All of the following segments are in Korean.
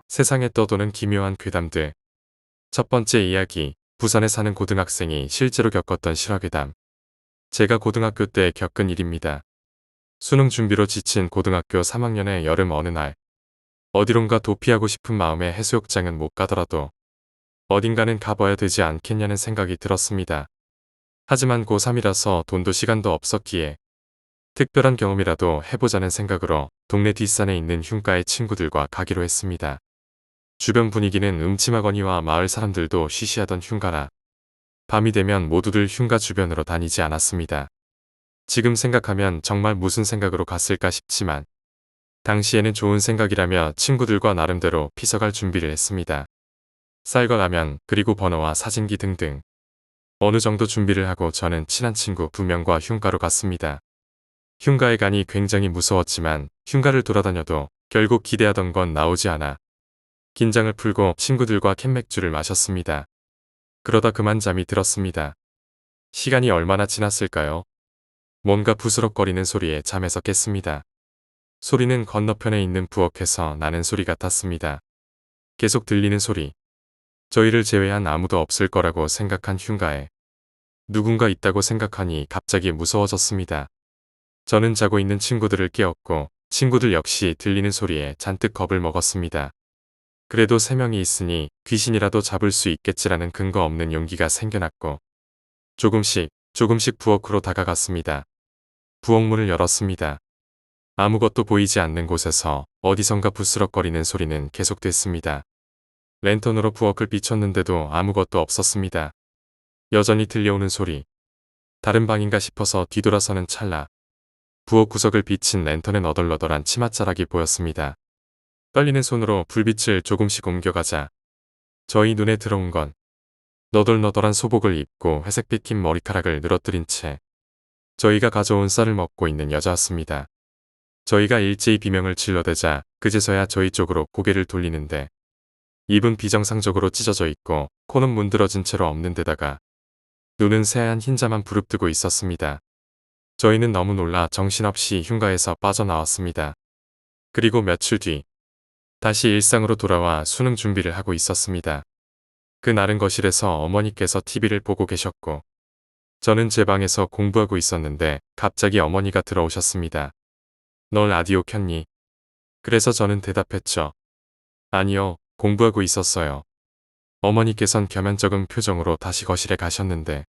세상에 떠도는 기묘한 괴담들. 첫 번째 이야기, 부산에 사는 고등학생이 실제로 겪었던 실화괴담. 제가 고등학교 때 겪은 일입니다. 수능 준비로 지친 고등학교 3학년의 여름 어느 날, 어디론가 도피하고 싶은 마음에 해수욕장은 못 가더라도 어딘가는 가봐야 되지 않겠냐는 생각이 들었습니다. 하지만 고3이라서 돈도 시간도 없었기에 특별한 경험이라도 해보자는 생각으로 동네 뒷산에 있는 흉가의 친구들과 가기로 했습니다. 주변 분위기는 음침하거니와 마을 사람들도 쉬쉬하던 흉가라 밤이 되면 모두들 흉가 주변으로 다니지 않았습니다. 지금 생각하면 정말 무슨 생각으로 갔을까 싶지만 당시에는 좋은 생각이라며 친구들과 나름대로 피서갈 준비를 했습니다. 쌀과 라면 그리고 번호와 사진기 등등 어느 정도 준비를 하고 저는 친한 친구 2명과 흉가로 갔습니다. 흉가에 가니 굉장히 무서웠지만 흉가를 돌아다녀도 결국 기대하던 건 나오지 않아 긴장을 풀고 친구들과 캔맥주를 마셨습니다. 그러다 그만 잠이 들었습니다. 시간이 얼마나 지났을까요? 뭔가 부스럭거리는 소리에 잠에서 깼습니다. 소리는 건너편에 있는 부엌에서 나는 소리 같았습니다. 계속 들리는 소리. 저희를 제외한 아무도 없을 거라고 생각한 흉가에 누군가 있다고 생각하니 갑자기 무서워졌습니다. 저는 자고 있는 친구들을 깨웠고 친구들 역시 들리는 소리에 잔뜩 겁을 먹었습니다. 그래도 3명이 있으니 귀신이라도 잡을 수 있겠지라는 근거 없는 용기가 생겨났고 조금씩 부엌으로 다가갔습니다. 부엌문을 열었습니다. 아무것도 보이지 않는 곳에서 어디선가 부스럭거리는 소리는 계속됐습니다. 랜턴으로 부엌을 비췄는데도 아무것도 없었습니다. 여전히 들려오는 소리. 다른 방인가 싶어서 뒤돌아서는 찰나 부엌 구석을 비친 랜턴에 너덜너덜한 치맛자락이 보였습니다. 떨리는 손으로 불빛을 조금씩 옮겨가자 저희 눈에 들어온 건 너덜너덜한 소복을 입고 회색빛 긴 머리카락을 늘어뜨린 채 저희가 가져온 쌀을 먹고 있는 여자였습니다. 저희가 일제히 비명을 질러대자 그제서야 저희 쪽으로 고개를 돌리는데 입은 비정상적으로 찢어져 있고 코는 문드러진 채로 없는 데다가 눈은 새하얀 흰자만 부릅뜨고 있었습니다. 저희는 너무 놀라 정신없이 흉가에서 빠져나왔습니다. 그리고 며칠 뒤 다시 일상으로 돌아와 수능 준비를 하고 있었습니다. 그날은 거실에서 어머니께서 TV를 보고 계셨고 저는 제 방에서 공부하고 있었는데 갑자기 어머니가 들어오셨습니다. 너 라디오 켰니? 그래서 저는 대답했죠. 아니요, 공부하고 있었어요. 어머니께선 겸연쩍은 표정으로 다시 거실에 가셨는데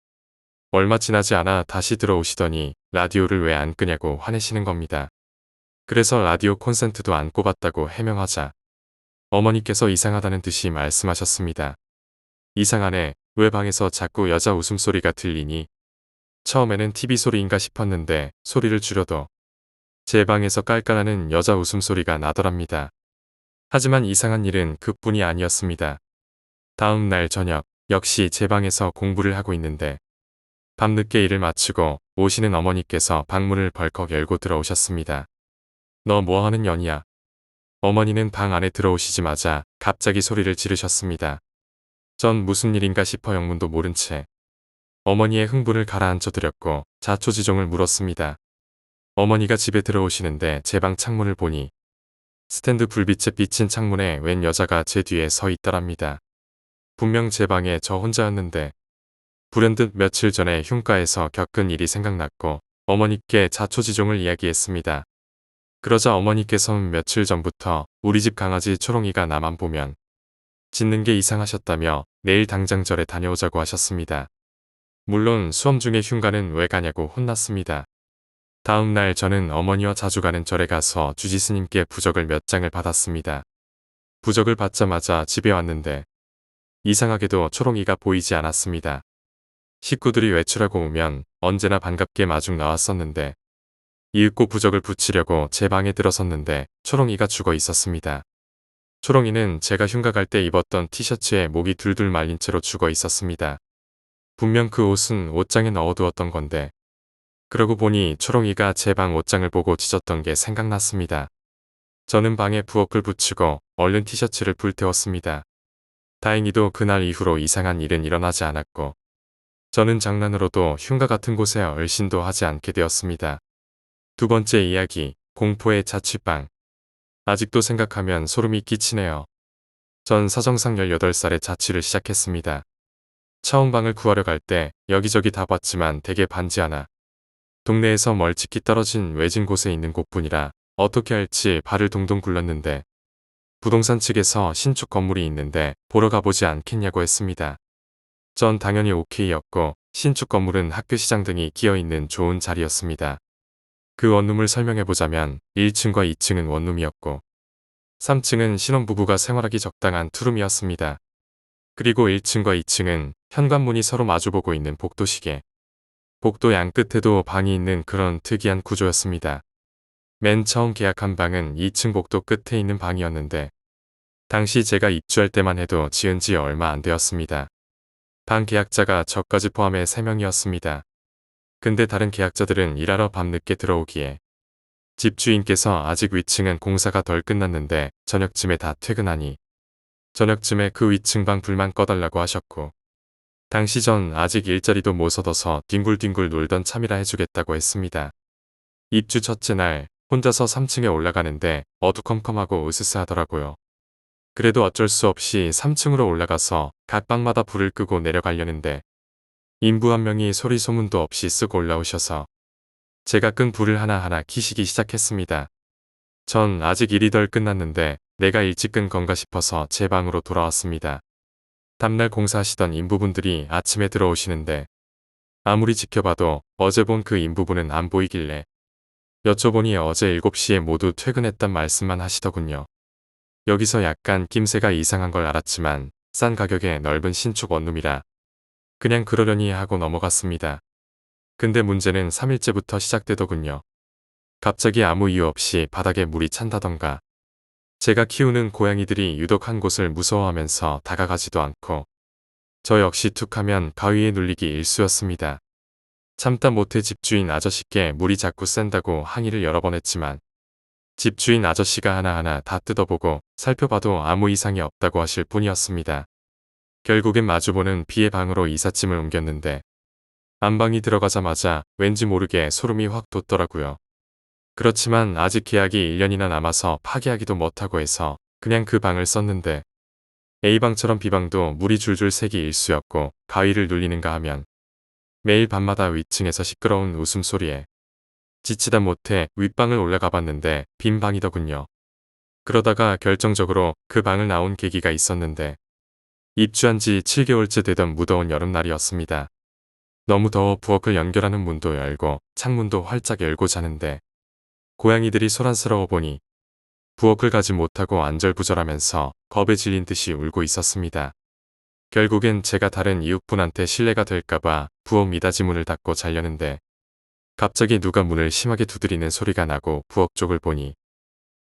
얼마 지나지 않아 다시 들어오시더니 라디오를 왜 안 끄냐고 화내시는 겁니다. 그래서 라디오 콘센트도 안 꼽았다고 해명하자 어머니께서 이상하다는 듯이 말씀하셨습니다. 이상하네, 왜 방에서 자꾸 여자 웃음소리가 들리니? 처음에는 TV 소리인가 싶었는데 소리를 줄여도 제 방에서 깔깔하는 여자 웃음소리가 나더랍니다. 하지만 이상한 일은 그뿐이 아니었습니다. 다음 날 저녁 역시 제 방에서 공부를 하고 있는데 밤늦게 일을 마치고 오시는 어머니께서 방문을 벌컥 열고 들어오셨습니다. 너 뭐하는 년이야? 어머니는 방 안에 들어오시자마자 갑자기 소리를 지르셨습니다. 전 무슨 일인가 싶어 영문도 모른 채 어머니의 흥분을 가라앉혀 드렸고 자초지종을 물었습니다. 어머니가 집에 들어오시는데 제 방 창문을 보니 스탠드 불빛에 비친 창문에 웬 여자가 제 뒤에 서 있더랍니다. 분명 제 방에 저 혼자였는데 불현듯 며칠 전에 흉가에서 겪은 일이 생각났고 어머니께 자초지종을 이야기했습니다. 그러자 어머니께서는 며칠 전부터 우리 집 강아지 초롱이가 나만 보면 짖는 게 이상하셨다며 내일 당장 절에 다녀오자고 하셨습니다. 물론 수험 중에 흉가는 왜 가냐고 혼났습니다. 다음 날 저는 어머니와 자주 가는 절에 가서 주지스님께 부적을 몇 장을 받았습니다. 부적을 받자마자 집에 왔는데 이상하게도 초롱이가 보이지 않았습니다. 식구들이 외출하고 오면 언제나 반갑게 마중 나왔었는데 이윽고 부적을 붙이려고 제 방에 들어섰는데 초롱이가 죽어 있었습니다. 초롱이는 제가 흉가 갈 때 입었던 티셔츠에 목이 둘둘 말린 채로 죽어 있었습니다. 분명 그 옷은 옷장에 넣어두었던 건데 그러고 보니 초롱이가 제 방 옷장을 보고 짖었던 게 생각났습니다. 저는 방에 부엌을 붙이고 얼른 티셔츠를 불태웠습니다. 다행히도 그날 이후로 이상한 일은 일어나지 않았고 저는 장난으로도 흉가 같은 곳에 얼씬도 하지 않게 되었습니다. 두 번째 이야기, 공포의 자취방. 아직도 생각하면 소름이 끼치네요. 전 사정상 18살에 자취를 시작했습니다. 처음 방을 구하려 갈 때 여기저기 다 봤지만 대개 반지 하나. 동네에서 멀찍이 떨어진 외진 곳에 있는 곳뿐이라 어떻게 할지 발을 동동 굴렀는데 부동산 측에서 신축 건물이 있는데 보러 가보지 않겠냐고 했습니다. 전 당연히 오케이였고 신축 건물은 학교 시장 등이 끼어있는 좋은 자리였습니다. 그 원룸을 설명해보자면 1층과 2층은 원룸이었고 3층은 신혼부부가 생활하기 적당한 투룸이었습니다. 그리고 1층과 2층은 현관문이 서로 마주보고 있는 복도시계. 복도 양끝에도 방이 있는 그런 특이한 구조였습니다. 맨 처음 계약한 방은 2층 복도 끝에 있는 방이었는데 당시 제가 입주할 때만 해도 지은 지 얼마 안 되었습니다. 방 계약자가 저까지 포함해 3명이었습니다. 근데 다른 계약자들은 일하러 밤늦게 들어오기에 집주인께서 아직 위층은 공사가 덜 끝났는데 저녁쯤에 다 퇴근하니 저녁쯤에 그 위층 방 불만 꺼달라고 하셨고 당시 전 아직 일자리도 못 얻어서 뒹굴뒹굴 놀던 참이라 해주겠다고 했습니다. 입주 첫째 날 혼자서 3층에 올라가는데 어두컴컴하고 으스스하더라고요. 그래도 어쩔 수 없이 3층으로 올라가서 각 방마다 불을 끄고 내려가려는데 인부 한 명이 소리 소문도 없이 쓱 올라오셔서 제가 끈 불을 하나하나 켜시기 시작했습니다. 전 아직 일이 덜 끝났는데 내가 일찍 끈 건가 싶어서 제 방으로 돌아왔습니다. 다음날 공사하시던 인부분들이 아침에 들어오시는데 아무리 지켜봐도 어제 본 그 인부분은 안 보이길래 여쭤보니 어제 7시에 모두 퇴근했단 말씀만 하시더군요. 여기서 약간 낌새가 이상한 걸 알았지만 싼 가격에 넓은 신축 원룸이라 그냥 그러려니 하고 넘어갔습니다. 근데 문제는 3일째부터 시작되더군요. 갑자기 아무 이유 없이 바닥에 물이 찬다던가 제가 키우는 고양이들이 유독 한 곳을 무서워하면서 다가가지도 않고 저 역시 툭하면 가위에 눌리기 일쑤였습니다. 참다 못해 집주인 아저씨께 물이 자꾸 샌다고 항의를 여러 번 했지만 집주인 아저씨가 하나하나 다 뜯어보고 살펴봐도 아무 이상이 없다고 하실 뿐이었습니다. 결국엔 마주보는 B의 방으로 이삿짐을 옮겼는데 안방이 들어가자마자 왠지 모르게 소름이 확 돋더라고요. 그렇지만 아직 계약이 1년이나 남아서 파기하기도 못하고 해서 그냥 그 방을 썼는데 A방처럼 B방도 물이 줄줄 새기 일쑤였고 가위를 눌리는가 하면 매일 밤마다 위층에서 시끄러운 웃음소리에 지치다 못해 윗방을 올라가 봤는데 빈 방이더군요. 그러다가 결정적으로 그 방을 나온 계기가 있었는데 입주한 지 7개월째 되던 무더운 여름날이었습니다. 너무 더워 부엌을 연결하는 문도 열고 창문도 활짝 열고 자는데 고양이들이 소란스러워 보니 부엌을 가지 못하고 안절부절하면서 겁에 질린 듯이 울고 있었습니다. 결국엔 제가 다른 이웃분한테 실례가 될까봐 부엌 미닫이 문을 닫고 자려는데 갑자기 누가 문을 심하게 두드리는 소리가 나고 부엌 쪽을 보니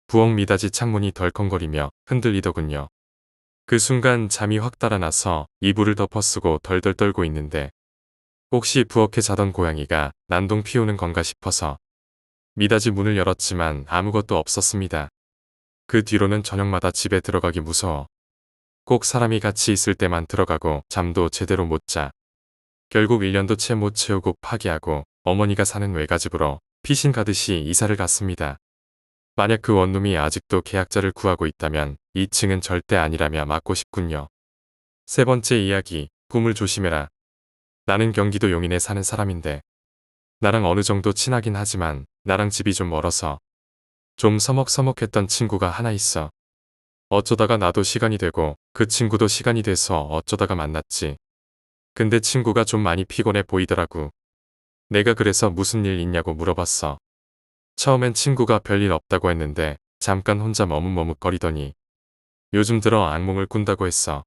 부엌 미닫이 창문이 덜컹거리며 흔들리더군요. 그 순간 잠이 확 달아나서 이불을 덮어쓰고 덜덜 떨고 있는데 혹시 부엌에 자던 고양이가 난동 피우는 건가 싶어서 미닫이 문을 열었지만 아무것도 없었습니다. 그 뒤로는 저녁마다 집에 들어가기 무서워 꼭 사람이 같이 있을 때만 들어가고 잠도 제대로 못 자. 결국 1년도 채 못 채우고 파기하고 어머니가 사는 외가집으로 피신 가듯이 이사를 갔습니다. 만약 그 원룸이 아직도 계약자를 구하고 있다면 2층은 절대 아니라며 맞고 싶군요. 세 번째 이야기, 꿈을 조심해라. 나는 경기도 용인에 사는 사람인데 나랑 어느 정도 친하긴 하지만 나랑 집이 좀 멀어서 좀 서먹서먹했던 친구가 하나 있어. 어쩌다가 나도 시간이 되고 그 친구도 시간이 돼서 어쩌다가 만났지. 근데 친구가 좀 많이 피곤해 보이더라고. 내가 그래서 무슨 일 있냐고 물어봤어. 처음엔 친구가 별일 없다고 했는데 잠깐 혼자 머뭇머뭇거리더니 요즘 들어 악몽을 꾼다고 했어.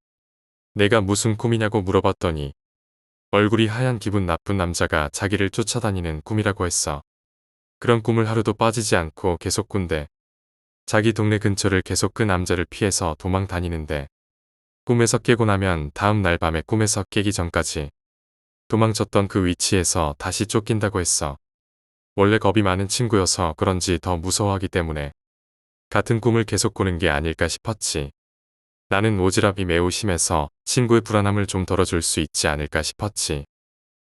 내가 무슨 꿈이냐고 물어봤더니 얼굴이 하얀 기분 나쁜 남자가 자기를 쫓아다니는 꿈이라고 했어. 그런 꿈을 하루도 빠지지 않고 계속 꾼대. 자기 동네 근처를 계속 그 남자를 피해서 도망 다니는데 꿈에서 깨고 나면 다음 날 밤에 꿈에서 깨기 전까지 도망쳤던 그 위치에서 다시 쫓긴다고 했어. 원래 겁이 많은 친구여서 그런지 더 무서워하기 때문에 같은 꿈을 계속 꾸는 게 아닐까 싶었지. 나는 오지랖이 매우 심해서 친구의 불안함을 좀 덜어줄 수 있지 않을까 싶었지.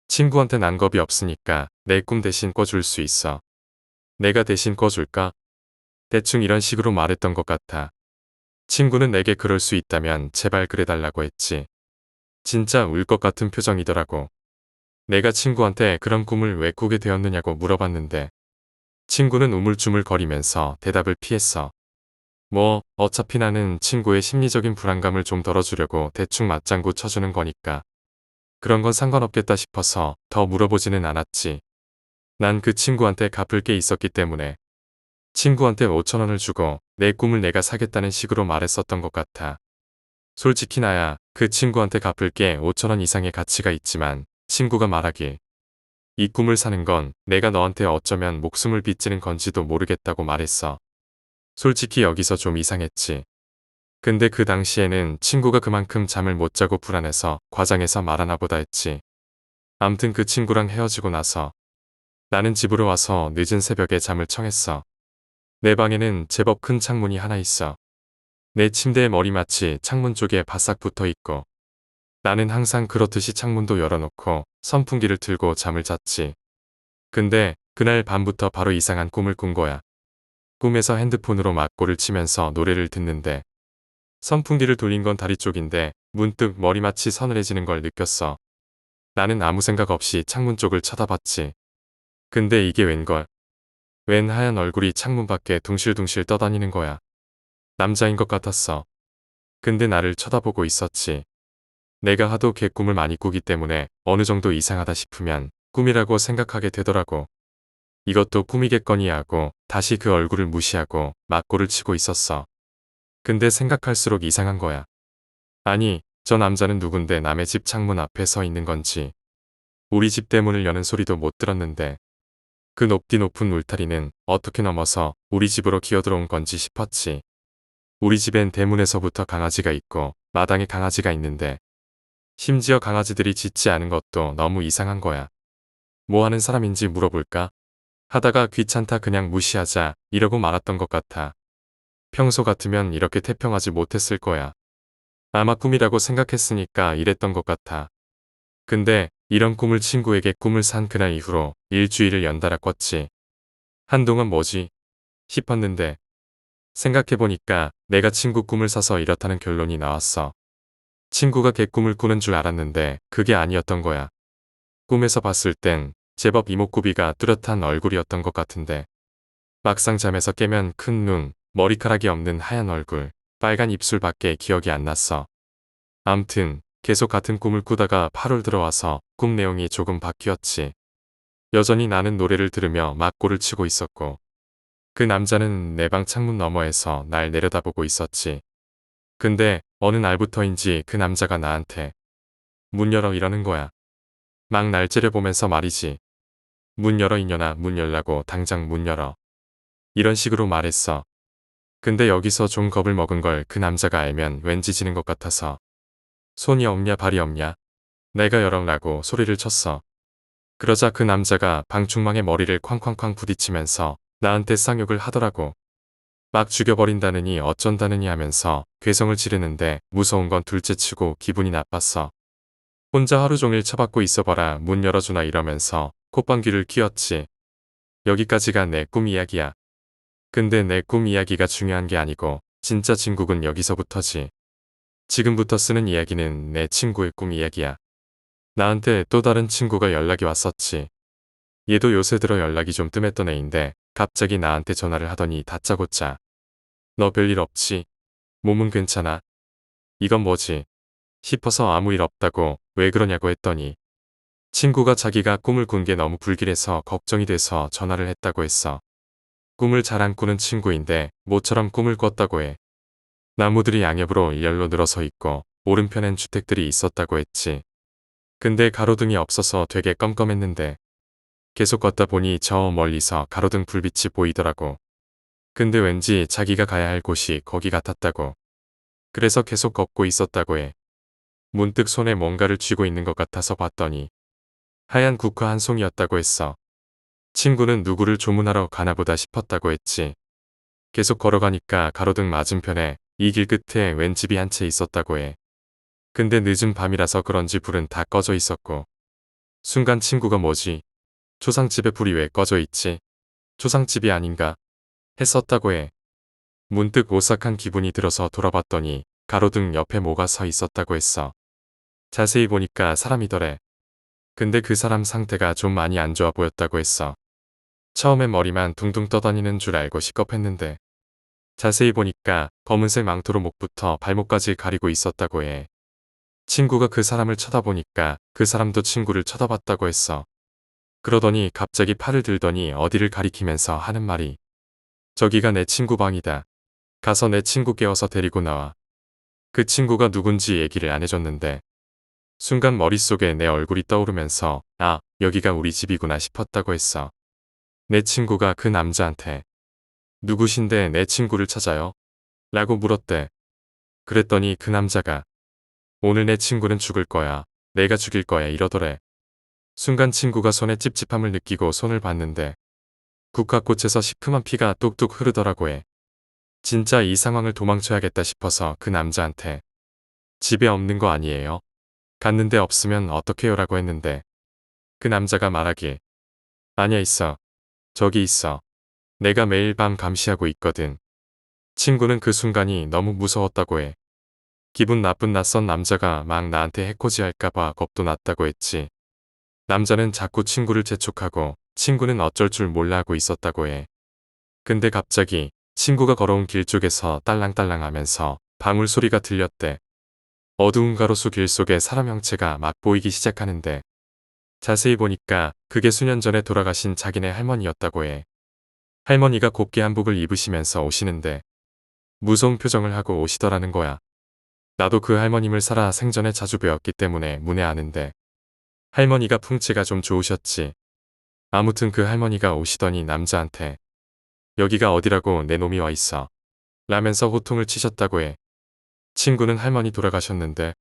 친구한테 난 겁이 없으니까 내 꿈 대신 꿔줄 수 있어. 내가 대신 꿔줄까? 대충 이런 식으로 말했던 것 같아. 친구는 내게 그럴 수 있다면 제발 그래달라고 했지. 진짜 울 것 같은 표정이더라고. 내가 친구한테 그런 꿈을 왜 꾸게 되었느냐고 물어봤는데 친구는 우물쭈물거리면서 대답을 피했어. 뭐 어차피 나는 친구의 심리적인 불안감을 좀 덜어주려고 대충 맞장구 쳐주는 거니까 그런 건 상관없겠다 싶어서 더 물어보지는 않았지. 난 그 친구한테 갚을 게 있었기 때문에 친구한테 5천 원을 주고 내 꿈을 내가 사겠다는 식으로 말했었던 것 같아. 솔직히 나야 그 친구한테 갚을 게 5천 원 이상의 가치가 있지만 친구가 말하길 이 꿈을 사는 건 내가 너한테 어쩌면 목숨을 빚지는 건지도 모르겠다고 말했어. 솔직히 여기서 좀 이상했지. 근데 그 당시에는 친구가 그만큼 잠을 못 자고 불안해서 과장해서 말하나 보다 했지. 암튼 그 친구랑 헤어지고 나서 나는 집으로 와서 늦은 새벽에 잠을 청했어. 내 방에는 제법 큰 창문이 하나 있어. 내 침대의 머리맡이 창문 쪽에 바싹 붙어 있고 나는 항상 그렇듯이 창문도 열어놓고 선풍기를 틀고 잠을 잤지. 근데 그날 밤부터 바로 이상한 꿈을 꾼 거야. 꿈에서 핸드폰으로 막고를 치면서 노래를 듣는데 선풍기를 돌린 건 다리 쪽인데 문득 머리맡이 서늘해지는 걸 느꼈어. 나는 아무 생각 없이 창문 쪽을 쳐다봤지. 근데 이게 웬걸? 웬 하얀 얼굴이 창문 밖에 둥실둥실 떠다니는 거야. 남자인 것 같았어. 근데 나를 쳐다보고 있었지. 내가 하도 개꿈을 많이 꾸기 때문에 어느 정도 이상하다 싶으면 꿈이라고 생각하게 되더라고. 이것도 꿈이겠거니 하고 다시 그 얼굴을 무시하고 맞고를 치고 있었어. 근데 생각할수록 이상한 거야. 아니, 저 남자는 누군데 남의 집 창문 앞에 서 있는 건지. 우리 집 대문을 여는 소리도 못 들었는데 그 높디 높은 울타리는 어떻게 넘어서 우리 집으로 기어들어온 건지 싶었지. 우리 집엔 대문에서부터 강아지가 있고 마당에 강아지가 있는데 심지어 강아지들이 짖지 않은 것도 너무 이상한 거야. 뭐 하는 사람인지 물어볼까? 하다가 귀찮다 그냥 무시하자 이러고 말았던 것 같아. 평소 같으면 이렇게 태평하지 못했을 거야. 아마 꿈이라고 생각했으니까 이랬던 것 같아. 근데 이런 꿈을 친구에게 꿈을 산 그날 이후로 일주일을 연달아 꿨지. 한동안 뭐지? 싶었는데 생각해보니까 내가 친구 꿈을 사서 이렇다는 결론이 나왔어. 친구가 개꿈을 꾸는 줄 알았는데 그게 아니었던 거야. 꿈에서 봤을 땐 제법 이목구비가 뚜렷한 얼굴이었던 것 같은데 막상 잠에서 깨면 큰 눈, 머리카락이 없는 하얀 얼굴, 빨간 입술밖에 기억이 안 났어. 암튼 계속 같은 꿈을 꾸다가 8월 들어와서 꿈 내용이 조금 바뀌었지. 여전히 나는 노래를 들으며 맞고를 치고 있었고 그 남자는 내 방 창문 너머에서 날 내려다보고 있었지. 근데 어느 날부터인지 그 남자가 나한테 문 열어 이러는 거야. 막 날 째려보면서 말이지. 문 열어 이년아 문 열라고 당장 문 열어. 이런 식으로 말했어. 근데 여기서 좀 겁을 먹은 걸 그 남자가 알면 왠지 지는 것 같아서 손이 없냐 발이 없냐 내가 열어라고 소리를 쳤어. 그러자 그 남자가 방충망에 머리를 쾅쾅쾅 부딪히면서 나한테 쌍욕을 하더라고. 막 죽여버린다느니 어쩐다느니 하면서 괴성을 지르는데 무서운 건 둘째치고 기분이 나빴어. 혼자 하루 종일 쳐박고 있어봐라 문 열어주나 이러면서 콧방귀를 뀌었지. 여기까지가 내 꿈 이야기야. 근데 내 꿈 이야기가 중요한 게 아니고 진짜 진국은 여기서부터지. 지금부터 쓰는 이야기는 내 친구의 꿈 이야기야. 나한테 또 다른 친구가 연락이 왔었지. 얘도 요새 들어 연락이 좀 뜸했던 애인데 갑자기 나한테 전화를 하더니 다짜고짜. 너 별일 없지? 몸은 괜찮아? 이건 뭐지? 싶어서 아무 일 없다고 왜 그러냐고 했더니 친구가 자기가 꿈을 꾼 게 너무 불길해서 걱정이 돼서 전화를 했다고 했어. 꿈을 잘 안 꾸는 친구인데 모처럼 꿈을 꿨다고 해. 나무들이 양옆으로 일렬로 늘어서 있고 오른편엔 주택들이 있었다고 했지. 근데 가로등이 없어서 되게 껌껌했는데 계속 걷다 보니 저 멀리서 가로등 불빛이 보이더라고. 근데 왠지 자기가 가야 할 곳이 거기 같았다고. 그래서 계속 걷고 있었다고 해. 문득 손에 뭔가를 쥐고 있는 것 같아서 봤더니 하얀 국화 한 송이였다고 했어. 친구는 누구를 조문하러 가나보다 싶었다고 했지. 계속 걸어가니까 가로등 맞은편에 이 길 끝에 웬 집이 한 채 있었다고 해. 근데 늦은 밤이라서 그런지 불은 다 꺼져 있었고 순간 친구가 뭐지? 초상집에 불이 왜 꺼져 있지? 초상집이 아닌가? 했었다고 해. 문득 오싹한 기분이 들어서 돌아봤더니 가로등 옆에 뭐가 서 있었다고 했어. 자세히 보니까 사람이더래. 근데 그 사람 상태가 좀 많이 안 좋아 보였다고 했어. 처음엔 머리만 둥둥 떠다니는 줄 알고 시겁했는데 자세히 보니까 검은색 망토로 목부터 발목까지 가리고 있었다고 해. 친구가 그 사람을 쳐다보니까 그 사람도 친구를 쳐다봤다고 했어. 그러더니 갑자기 팔을 들더니 어디를 가리키면서 하는 말이 저기가 내 친구 방이다. 가서 내 친구 깨워서 데리고 나와. 그 친구가 누군지 얘기를 안 해줬는데 순간 머릿속에 내 얼굴이 떠오르면서 아, 여기가 우리 집이구나 싶었다고 했어. 내 친구가 그 남자한테 누구신데 내 친구를 찾아요? 라고 물었대. 그랬더니 그 남자가 오늘 내 친구는 죽을 거야. 내가 죽일 거야 이러더래. 순간 친구가 손에 찝찝함을 느끼고 손을 봤는데 국화꽃에서 시큼한 피가 뚝뚝 흐르더라고 해. 진짜 이 상황을 도망쳐야겠다 싶어서 그 남자한테 집에 없는 거 아니에요? 갔는데 없으면 어떡해요 라고 했는데 그 남자가 말하길 아니야 있어. 저기 있어. 내가 매일 밤 감시하고 있거든. 친구는 그 순간이 너무 무서웠다고 해. 기분 나쁜 낯선 남자가 막 나한테 해코지 할까봐 겁도 났다고 했지. 남자는 자꾸 친구를 재촉하고 친구는 어쩔 줄 몰라 하고 있었다고 해. 근데 갑자기 친구가 걸어온 길 쪽에서 딸랑딸랑 하면서 방울 소리가 들렸대. 어두운 가로수 길 속에 사람 형체가 막 보이기 시작하는데 자세히 보니까 그게 수년 전에 돌아가신 자기네 할머니였다고 해. 할머니가 곱게 한복을 입으시면서 오시는데 무서운 표정을 하고 오시더라는 거야. 나도 그 할머님을 살아 생전에 자주 뵈었기 때문에 문외아는데 할머니가 풍채가 좀 좋으셨지. 아무튼 그 할머니가 오시더니 남자한테 여기가 어디라고 내 놈이 와 있어. 라면서 호통을 치셨다고 해. 친구는 할머니 돌아가셨는데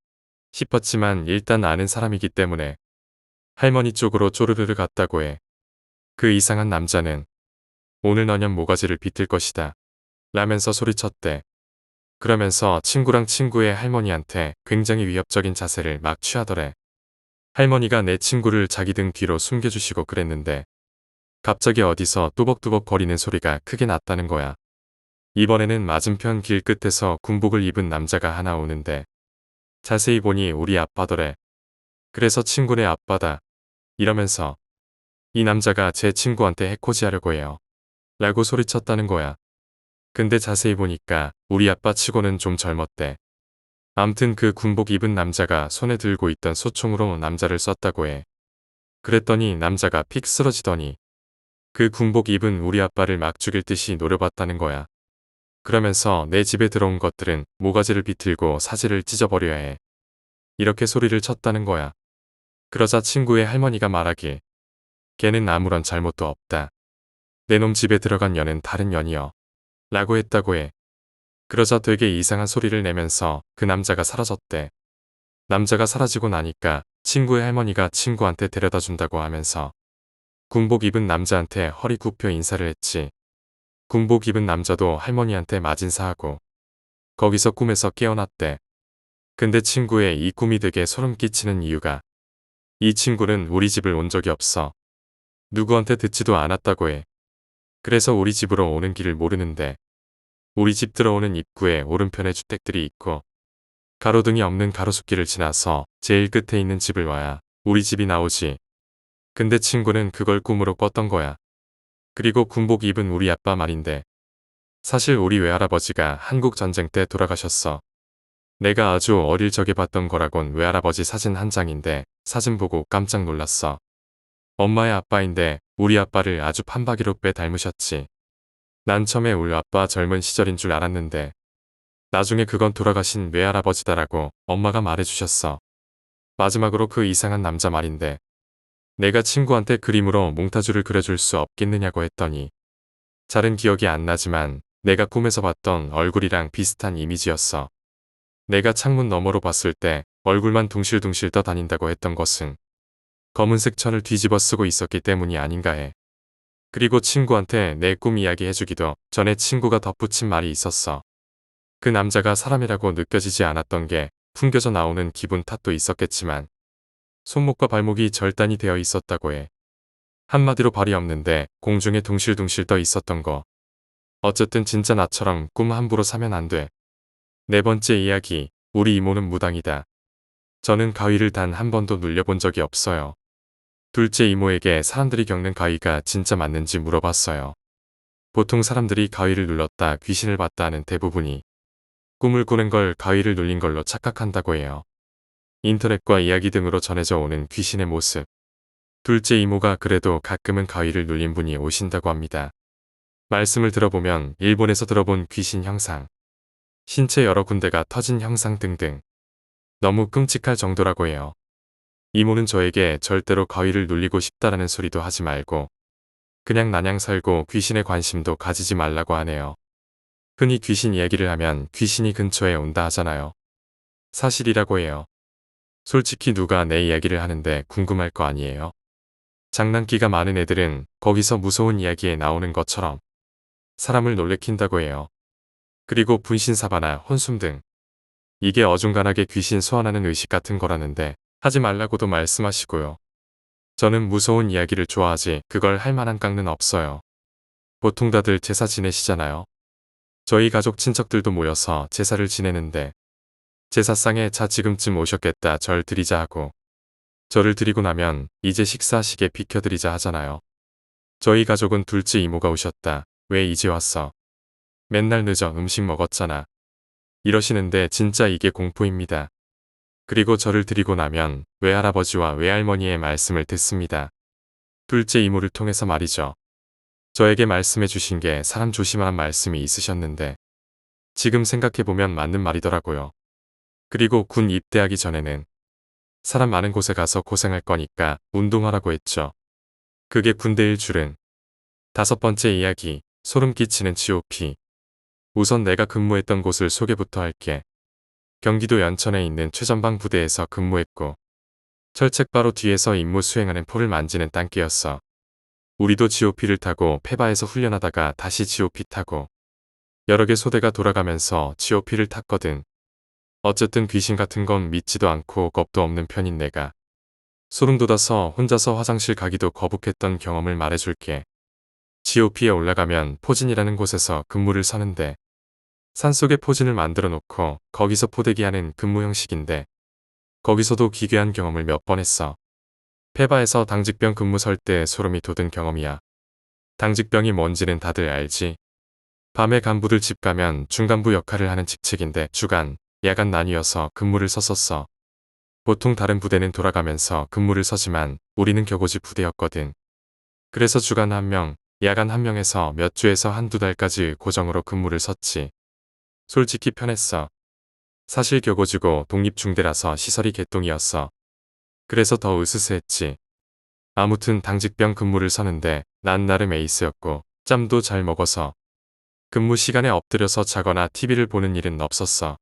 싶었지만 일단 아는 사람이기 때문에 할머니 쪽으로 쪼르르르 갔다고 해. 그 이상한 남자는 오늘 너년 모가지를 비틀 것이다. 라면서 소리쳤대. 그러면서 친구랑 친구의 할머니한테 굉장히 위협적인 자세를 막 취하더래. 할머니가 내 친구를 자기 등 뒤로 숨겨주시고 그랬는데 갑자기 어디서 뚜벅뚜벅 거리는 소리가 크게 났다는 거야. 이번에는 맞은편 길 끝에서 군복을 입은 남자가 하나 오는데 자세히 보니 우리 아빠더래. 그래서 친구네 아빠다. 이러면서 이 남자가 제 친구한테 해코지 하려고 해요. 라고 소리쳤다는 거야. 근데 자세히 보니까 우리 아빠 치고는 좀 젊었대. 암튼 그 군복 입은 남자가 손에 들고 있던 소총으로 남자를 쐈다고 해. 그랬더니 남자가 픽 쓰러지더니 그 군복 입은 우리 아빠를 막 죽일 듯이 노려봤다는 거야. 그러면서 내 집에 들어온 것들은 모가지를 비틀고 사지를 찢어버려야 해. 이렇게 소리를 쳤다는 거야. 그러자 친구의 할머니가 말하길 걔는 아무런 잘못도 없다. 내 놈 집에 들어간 년은 다른 년이여. 라고 했다고 해. 그러자 되게 이상한 소리를 내면서 그 남자가 사라졌대. 남자가 사라지고 나니까 친구의 할머니가 친구한테 데려다 준다고 하면서 군복 입은 남자한테 허리 굽혀 인사를 했지. 군복 입은 남자도 할머니한테 맞인사하고 거기서 꿈에서 깨어났대. 근데 친구의 이 꿈이 되게 소름 끼치는 이유가 이 친구는 우리 집을 온 적이 없어. 누구한테 듣지도 않았다고 해. 그래서 우리 집으로 오는 길을 모르는데 우리 집 들어오는 입구에 오른편에 주택들이 있고 가로등이 없는 가로수길을 지나서 제일 끝에 있는 집을 와야 우리 집이 나오지. 근데 친구는 그걸 꿈으로 꿨던 거야. 그리고 군복 입은 우리 아빠 말인데 사실 우리 외할아버지가 한국 전쟁 때 돌아가셨어. 내가 아주 어릴 적에 봤던 거라곤 외할아버지 사진 한 장인데 사진 보고 깜짝 놀랐어. 엄마의 아빠인데 우리 아빠를 아주 판박이로 빼 닮으셨지. 난 처음에 우리 아빠 젊은 시절인 줄 알았는데 나중에 그건 돌아가신 외할아버지다라고 엄마가 말해주셨어. 마지막으로 그 이상한 남자 말인데 내가 친구한테 그림으로 몽타주를 그려줄 수 없겠느냐고 했더니 잘은 기억이 안 나지만 내가 꿈에서 봤던 얼굴이랑 비슷한 이미지였어. 내가 창문 너머로 봤을 때 얼굴만 둥실둥실 떠다닌다고 했던 것은 검은색 천을 뒤집어 쓰고 있었기 때문이 아닌가 해. 그리고 친구한테 내 꿈 이야기 해주기도 전에 친구가 덧붙인 말이 있었어. 그 남자가 사람이라고 느껴지지 않았던 게 풍겨져 나오는 기분 탓도 있었겠지만 손목과 발목이 절단이 되어 있었다고 해. 한마디로 발이 없는데 공중에 둥실둥실 떠 있었던 거. 어쨌든 진짜 나처럼 꿈 함부로 사면 안 돼. 네 번째 이야기, 우리 이모는 무당이다. 저는 가위를 단 한 번도 눌려본 적이 없어요. 둘째 이모에게 사람들이 겪는 가위가 진짜 맞는지 물어봤어요. 보통 사람들이 가위를 눌렀다 귀신을 봤다 하는 대부분이 꿈을 꾸는 걸 가위를 눌린 걸로 착각한다고 해요. 인터넷과 이야기 등으로 전해져 오는 귀신의 모습. 둘째 이모가 그래도 가끔은 가위를 눌린 분이 오신다고 합니다. 말씀을 들어보면 일본에서 들어본 귀신 형상, 신체 여러 군데가 터진 형상 등등 너무 끔찍할 정도라고 해요. 이모는 저에게 절대로 가위를 눌리고 싶다라는 소리도 하지 말고 그냥 나냥 살고 귀신에 관심도 가지지 말라고 하네요. 흔히 귀신 이야기를 하면 귀신이 근처에 온다 하잖아요. 사실이라고 해요. 솔직히 누가 내 이야기를 하는데 궁금할 거 아니에요. 장난기가 많은 애들은 거기서 무서운 이야기에 나오는 것처럼 사람을 놀래킨다고 해요. 그리고 분신사바나 혼숨 등 이게 어중간하게 귀신 소환하는 의식 같은 거라는데 하지 말라고도 말씀하시고요. 저는 무서운 이야기를 좋아하지 그걸 할 만한 깡는 없어요. 보통 다들 제사 지내시잖아요. 저희 가족 친척들도 모여서 제사를 지내는데 제사상에 자 지금쯤 오셨겠다 절 드리자 하고 절을 드리고 나면 이제 식사하시게 비켜드리자 하잖아요. 저희 가족은 둘째 이모가 오셨다. 왜 이제 왔어? 맨날 늦어 음식 먹었잖아. 이러시는데 진짜 이게 공포입니다. 그리고 절을 드리고 나면 외할아버지와 외할머니의 말씀을 듣습니다. 둘째 이모를 통해서 말이죠. 저에게 말씀해 주신 게 사람 조심하란 말씀이 있으셨는데 지금 생각해보면 맞는 말이더라고요. 그리고 군 입대하기 전에는 사람 많은 곳에 가서 고생할 거니까 운동하라고 했죠. 그게 군대일 줄은. 다섯 번째 이야기, 소름 끼치는 GOP. 우선 내가 근무했던 곳을 소개부터 할게. 경기도 연천에 있는 최전방 부대에서 근무했고 철책 바로 뒤에서 임무 수행하는 포를 만지는 단계였어. 우리도 GOP를 타고 페바에서 훈련하다가 다시 GOP 타고 여러 개 소대가 돌아가면서 GOP를 탔거든. 어쨌든 귀신 같은 건 믿지도 않고 겁도 없는 편인 내가 소름 돋아서 혼자서 화장실 가기도 거북했던 경험을 말해줄게. GOP에 올라가면 포진이라는 곳에서 근무를 서는데 산속에 포진을 만들어 놓고 거기서 포대기하는 근무 형식인데 거기서도 기괴한 경험을 몇 번 했어. 페바에서 당직병 근무 설 때 소름이 돋은 경험이야. 당직병이 뭔지는 다들 알지. 밤에 간부들 집 가면 중간부 역할을 하는 직책인데 주간, 야간 나뉘어서 근무를 섰었어. 보통 다른 부대는 돌아가면서 근무를 서지만 우리는 격오지 부대였거든. 그래서 주간 1명, 야간 1명에서 몇 주에서 한두 달까지 고정으로 근무를 섰지. 솔직히 편했어. 사실 격오지고 독립중대라서 시설이 개똥이었어. 그래서 더 으스스했지. 아무튼 당직병 근무를 서는데 난 나름 에이스였고 짬도 잘 먹어서 근무 시간에 엎드려서 자거나 TV를 보는 일은 없었어.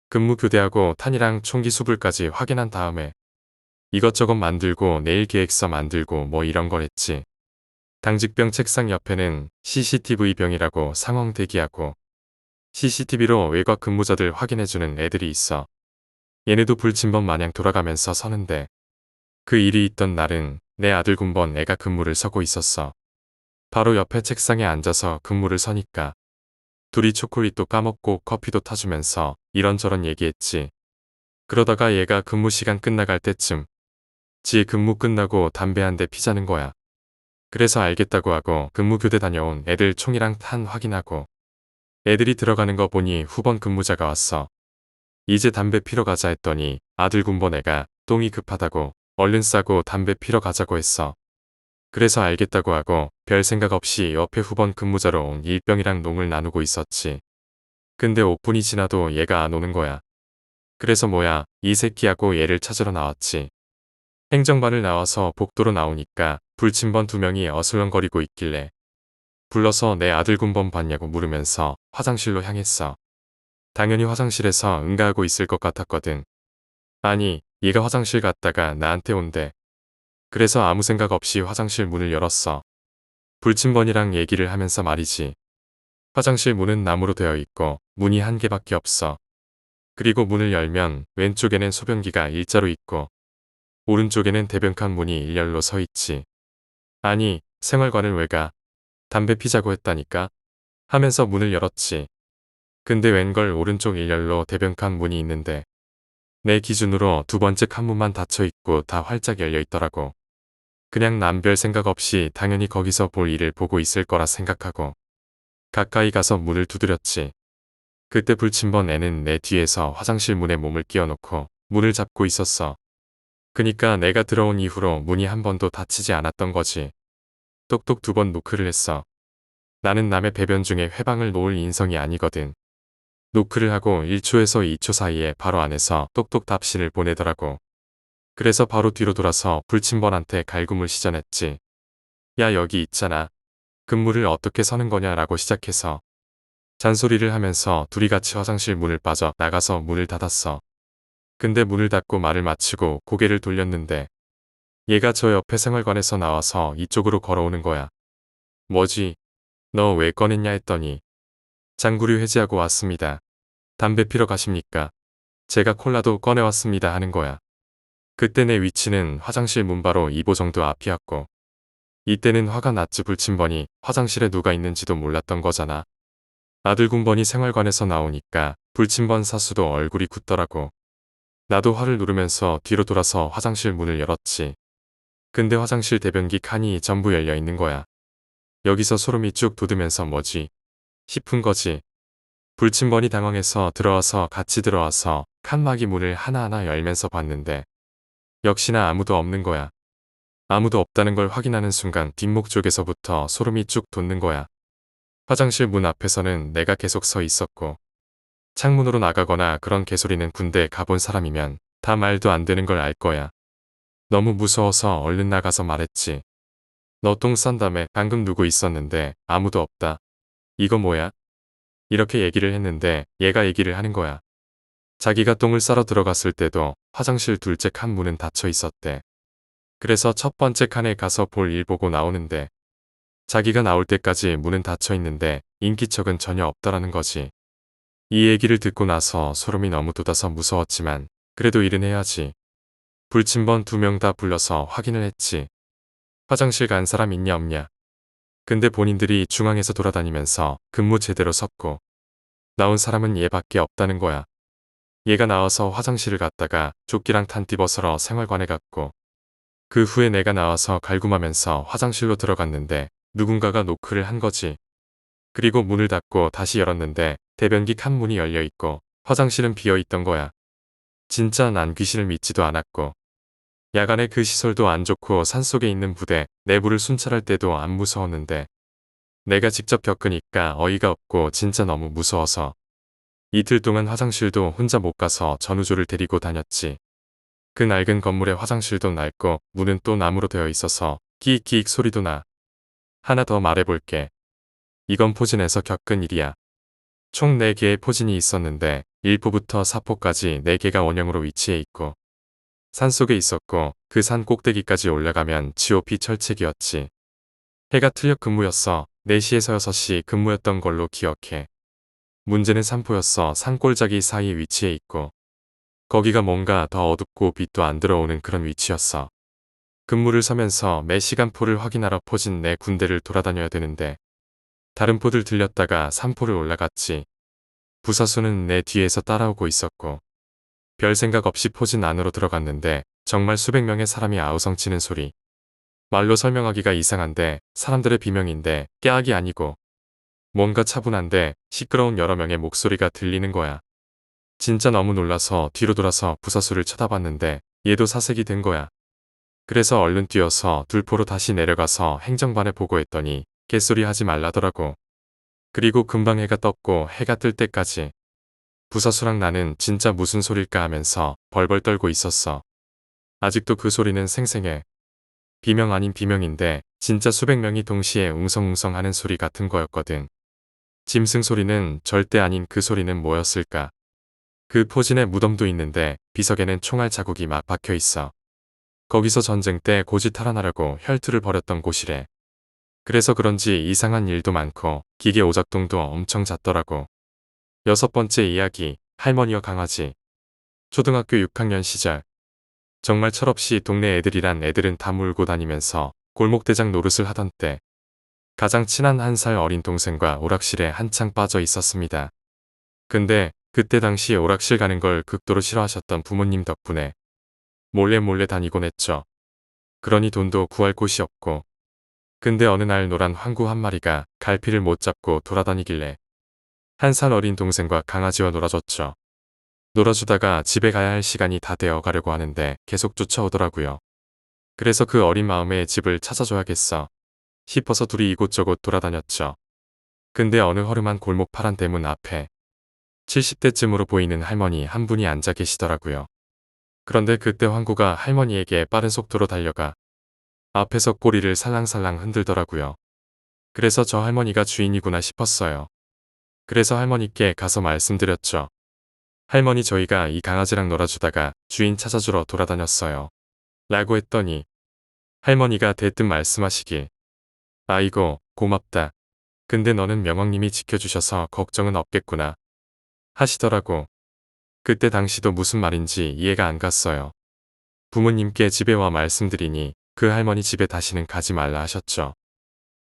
근무 교대하고 탄이랑 총기 수불까지 확인한 다음에 이것저것 만들고 내일 계획서 만들고 뭐 이런 걸 했지. 당직병 책상 옆에는 CCTV 병이라고 상황 대기하고 CCTV로 외곽 근무자들 확인해주는 애들이 있어. 얘네도 불침번 마냥 돌아가면서 서는데 그 일이 있던 날은 내 아들 군번 애가 근무를 서고 있었어. 바로 옆에 책상에 앉아서 근무를 서니까 둘이 초콜릿도 까먹고 커피도 타주면서 이런저런 얘기했지. 그러다가 얘가 근무 시간 끝나갈 때쯤 지 근무 끝나고 담배 한 대 피자는 거야. 그래서 알겠다고 하고 근무 교대 다녀온 애들 총이랑 탄 확인하고 애들이 들어가는 거 보니 후번 근무자가 왔어. 이제 담배 피러 가자 했더니 아들 군번 애가 똥이 급하다고 얼른 싸고 담배 피러 가자고 했어. 그래서 알겠다고 하고 별 생각 없이 옆에 후번 근무자로 온 일병이랑 농을 나누고 있었지. 근데 5분이 지나도 얘가 안 오는 거야. 그래서 뭐야 이 새끼하고 얘를 찾으러 나왔지. 행정반을 나와서 복도로 나오니까 불침번 2명이 어슬렁거리고 있길래 불러서 내 아들 군번 봤냐고 물으면서 화장실로 향했어. 당연히 화장실에서 응가하고 있을 것 같았거든. 아니 얘가 화장실 갔다가 나한테 온대. 그래서 아무 생각 없이 화장실 문을 열었어. 불침번이랑 얘기를 하면서 말이지. 화장실 문은 나무로 되어 있고 문이 한 개밖에 없어. 그리고 문을 열면 왼쪽에는 소변기가 일자로 있고 오른쪽에는 대변칸 문이 일렬로 서 있지. 아니 생활관을 왜 가? 담배 피자고 했다니까. 하면서 문을 열었지. 근데 웬걸 오른쪽 일렬로 대변칸 문이 있는데 내 기준으로 두 번째 칸문만 닫혀있고 다 활짝 열려있더라고. 그냥 남 별 생각 없이 당연히 거기서 볼 일을 보고 있을 거라 생각하고 가까이 가서 문을 두드렸지. 그때 불침번 애는 내 뒤에서 화장실 문에 몸을 끼워놓고 문을 잡고 있었어. 그니까 내가 들어온 이후로 문이 한 번도 닫히지 않았던 거지. 똑똑 두 번 노크를 했어. 나는 남의 배변 중에 회방을 놓을 인성이 아니거든. 노크를 하고 1초에서 2초 사이에 바로 안에서 똑똑 답신을 보내더라고. 그래서 바로 뒤로 돌아서 불침번한테 갈굼을 시전했지. 야 여기 있잖아. 근무를 어떻게 서는 거냐라고 시작해서 잔소리를 하면서 둘이 같이 화장실 문을 빠져 나가서 문을 닫았어. 근데 문을 닫고 말을 마치고 고개를 돌렸는데 얘가 저 옆에 생활관에서 나와서 이쪽으로 걸어오는 거야. 뭐지? 너 왜 꺼냈냐 했더니 장구류 해지하고 왔습니다. 담배 피러 가십니까? 제가 콜라도 꺼내왔습니다 하는 거야. 그때 내 위치는 화장실 문 바로 2보 정도 앞이었고 이때는 화가 났지. 불침번이 화장실에 누가 있는지도 몰랐던 거잖아. 아들 군번이 생활관에서 나오니까 불침번 사수도 얼굴이 굳더라고. 나도 화를 누르면서 뒤로 돌아서 화장실 문을 열었지. 근데 화장실 대변기 칸이 전부 열려 있는 거야. 여기서 소름이 쭉 돋으면서 뭐지? 싶은 거지. 불침번이 당황해서 들어와서 같이 들어와서 칸막이 문을 하나하나 열면서 봤는데 역시나 아무도 없는 거야. 아무도 없다는 걸 확인하는 순간 뒷목 쪽에서부터 소름이 쭉 돋는 거야. 화장실 문 앞에서는 내가 계속 서 있었고 창문으로 나가거나 그런 개소리는 군대에 가본 사람이면 다 말도 안 되는 걸 알 거야. 너무 무서워서 얼른 나가서 말했지. 너 똥 싼다며. 방금 누구 있었는데 아무도 없다. 이거 뭐야? 이렇게 얘기를 했는데 얘가 얘기를 하는 거야. 자기가 똥을 싸러 들어갔을 때도 화장실 둘째 칸 문은 닫혀 있었대. 그래서 첫 번째 칸에 가서 볼 일 보고 나오는데 자기가 나올 때까지 문은 닫혀 있는데 인기척은 전혀 없다라는 거지. 이 얘기를 듣고 나서 소름이 너무 돋아서 무서웠지만 그래도 일은 해야지. 불침번 2명 다 불러서 확인을 했지. 화장실 간 사람 있냐 없냐. 근데 본인들이 중앙에서 돌아다니면서 근무 제대로 섰고 나온 사람은 얘밖에 없다는 거야. 얘가 나와서 화장실을 갔다가 조끼랑 탄띠 벗으러 생활관에 갔고 그 후에 내가 나와서 갈굼하면서 화장실로 들어갔는데 누군가가 노크를 한 거지. 그리고 문을 닫고 다시 열었는데 대변기 칸 문이 열려 있고 화장실은 비어 있던 거야. 진짜 난 귀신을 믿지도 않았고 야간에 그 시설도 안 좋고 산속에 있는 부대 내부를 순찰할 때도 안 무서웠는데 내가 직접 겪으니까 어이가 없고 진짜 너무 무서워서 이틀 동안 화장실도 혼자 못 가서 전우조를 데리고 다녔지. 그 낡은 건물의 화장실도 낡고 문은 또 나무로 되어 있어서 끼익끼익 소리도 나. 하나 더 말해볼게. 이건 포진에서 겪은 일이야. 총 4개의 포진이 있었는데 1포부터 4포까지 4개가 원형으로 위치해 있고 산속에 있었고 그 산 꼭대기까지 올라가면 GOP 철책이었지. 해가 틀려 근무였어. 4시에서 6시 근무였던 걸로 기억해. 문제는 3포였어. 산골짜기 사이에 위치해 있고 거기가 뭔가 더 어둡고 빛도 안 들어오는 그런 위치였어. 근무를 서면서 매 시간 포를 확인하러 포진 내 군대를 돌아다녀야 되는데 다른 포들 들렸다가 3포를 올라갔지. 부사수는 내 뒤에서 따라오고 있었고 별 생각 없이 포진 안으로 들어갔는데 정말 수백 명의 사람이 아우성치는 소리. 말로 설명하기가 이상한데 사람들의 비명인데 깨악이 아니고 뭔가 차분한데 시끄러운 여러 명의 목소리가 들리는 거야. 진짜 너무 놀라서 뒤로 돌아서 부사수를 쳐다봤는데 얘도 사색이 된 거야. 그래서 얼른 뛰어서 둘포로 다시 내려가서 행정반에 보고했더니 개소리 하지 말라더라고. 그리고 금방 해가 떴고 해가 뜰 때까지 부사수랑 나는 진짜 무슨 소릴까 하면서 벌벌 떨고 있었어. 아직도 그 소리는 생생해. 비명 아닌 비명인데 진짜 수백 명이 동시에 웅성웅성 하는 소리 같은 거였거든. 짐승 소리는 절대 아닌 그 소리는 뭐였을까. 그 포진에 무덤도 있는데 비석에는 총알 자국이 막 박혀 있어. 거기서 전쟁 때 고지 탈환하려고 혈투를 벌였던 곳이래. 그래서 그런지 이상한 일도 많고 기계 오작동도 엄청 잦더라고. 6번째 이야기, 할머니와 강아지. 초등학교 6학년 시절. 정말 철없이 동네 애들이란 애들은 다 물고 다니면서 골목대장 노릇을 하던 때 가장 친한 1살 어린 동생과 오락실에 한창 빠져 있었습니다. 근데 그때 당시 오락실 가는 걸 극도로 싫어하셨던 부모님 덕분에 몰래 다니곤 했죠. 그러니 돈도 구할 곳이 없고. 근데 어느 날 노란 황구 한 마리가 갈피를 못 잡고 돌아다니길래 1살 어린 동생과 강아지와 놀아줬죠. 놀아주다가 집에 가야 할 시간이 다 되어 가려고 하는데 계속 쫓아오더라고요. 그래서 그 어린 마음에 집을 찾아줘야겠어 싶어서 둘이 이곳저곳 돌아다녔죠. 근데 어느 허름한 골목 파란 대문 앞에 70대쯤으로 보이는 할머니 한 분이 앉아 계시더라고요. 그런데 그때 황구가 할머니에게 빠른 속도로 달려가 앞에서 꼬리를 살랑살랑 흔들더라고요. 그래서 저 할머니가 주인이구나 싶었어요. 그래서 할머니께 가서 말씀드렸죠. 할머니, 저희가 이 강아지랑 놀아주다가 주인 찾아주러 돌아다녔어요. 라고 했더니 할머니가 대뜸 말씀하시길, 아이고 고맙다. 근데 너는 명왕님이 지켜주셔서 걱정은 없겠구나 하시더라고. 그때 당시도 무슨 말인지 이해가 안 갔어요. 부모님께 집에 와 말씀드리니 그 할머니 집에 다시는 가지 말라 하셨죠.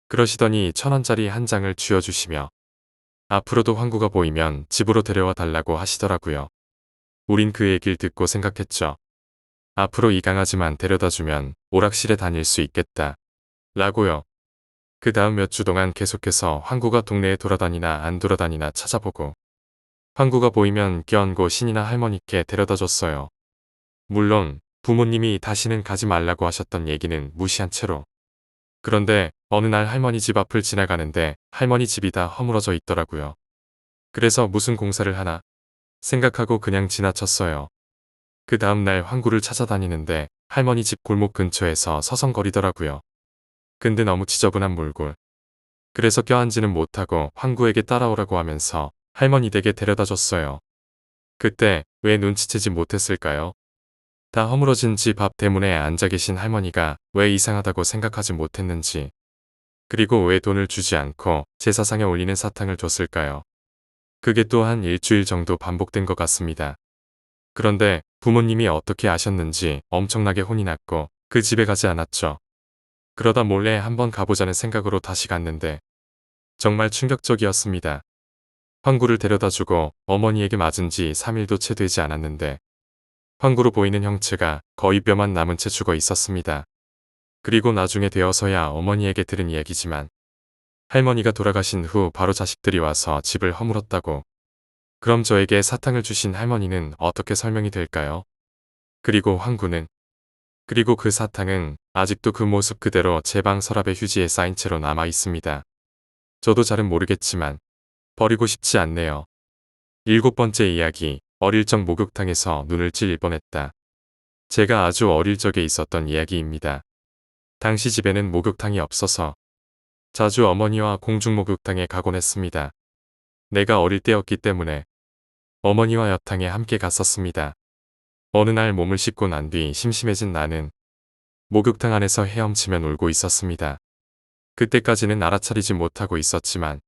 그러시더니 1,000원짜리 한 장을 쥐어주시며 앞으로도 황구가 보이면 집으로 데려와 달라고 하시더라고요. 우린 그 얘기를 듣고 생각했죠. 앞으로 이 강아지만 데려다주면 오락실에 다닐 수 있겠다. 라고요. 그 다음 몇 주 동안 계속해서 황구가 동네에 돌아다니나 안 돌아다니나 찾아보고 황구가 보이면 껴안고 신이나 할머니께 데려다줬어요. 물론 부모님이 다시는 가지 말라고 하셨던 얘기는 무시한 채로. 그런데 어느 날 할머니 집 앞을 지나가는데 할머니 집이 다 허물어져 있더라고요. 그래서 무슨 공사를 하나 생각하고 그냥 지나쳤어요. 그 다음날 황구를 찾아다니는데 할머니 집 골목 근처에서 서성거리더라고요. 근데 너무 지저분한 몰골. 그래서 껴안지는 못하고 황구에게 따라오라고 하면서 할머니 댁에 데려다 줬어요. 그때 왜 눈치채지 못했을까요? 다 허물어진 집 앞 대문에 앉아 계신 할머니가 왜 이상하다고 생각하지 못했는지, 그리고 왜 돈을 주지 않고 제사상에 올리는 사탕을 줬을까요? 그게 또 한 일주일 정도 반복된 것 같습니다. 그런데 부모님이 어떻게 아셨는지 엄청나게 혼이 났고 그 집에 가지 않았죠. 그러다 몰래 한번 가보자는 생각으로 다시 갔는데 정말 충격적이었습니다. 황구를 데려다주고 어머니에게 맞은 지 3일도 채 되지 않았는데 황구로 보이는 형체가 거의 뼈만 남은 채 죽어 있었습니다. 그리고 나중에 되어서야 어머니에게 들은 이야기지만 할머니가 돌아가신 후 바로 자식들이 와서 집을 허물었다고. 그럼 저에게 사탕을 주신 할머니는 어떻게 설명이 될까요? 그리고 황구는? 그리고 그 사탕은 아직도 그 모습 그대로 제 방 서랍에 휴지에 쌓인 채로 남아 있습니다. 저도 잘은 모르겠지만 버리고 싶지 않네요. 7번째 이야기, 어릴 적 목욕탕에서 눈을 찔릴 뻔했다. 제가 아주 어릴 적에 있었던 이야기입니다. 당시 집에는 목욕탕이 없어서 자주 어머니와 공중 목욕탕에 가곤 했습니다. 내가 어릴 때였기 때문에 어머니와 여탕에 함께 갔었습니다. 어느 날 몸을 씻고 난 뒤 심심해진 나는 목욕탕 안에서 헤엄치며 놀고 있었습니다. 그때까지는 알아차리지 못하고 있었지만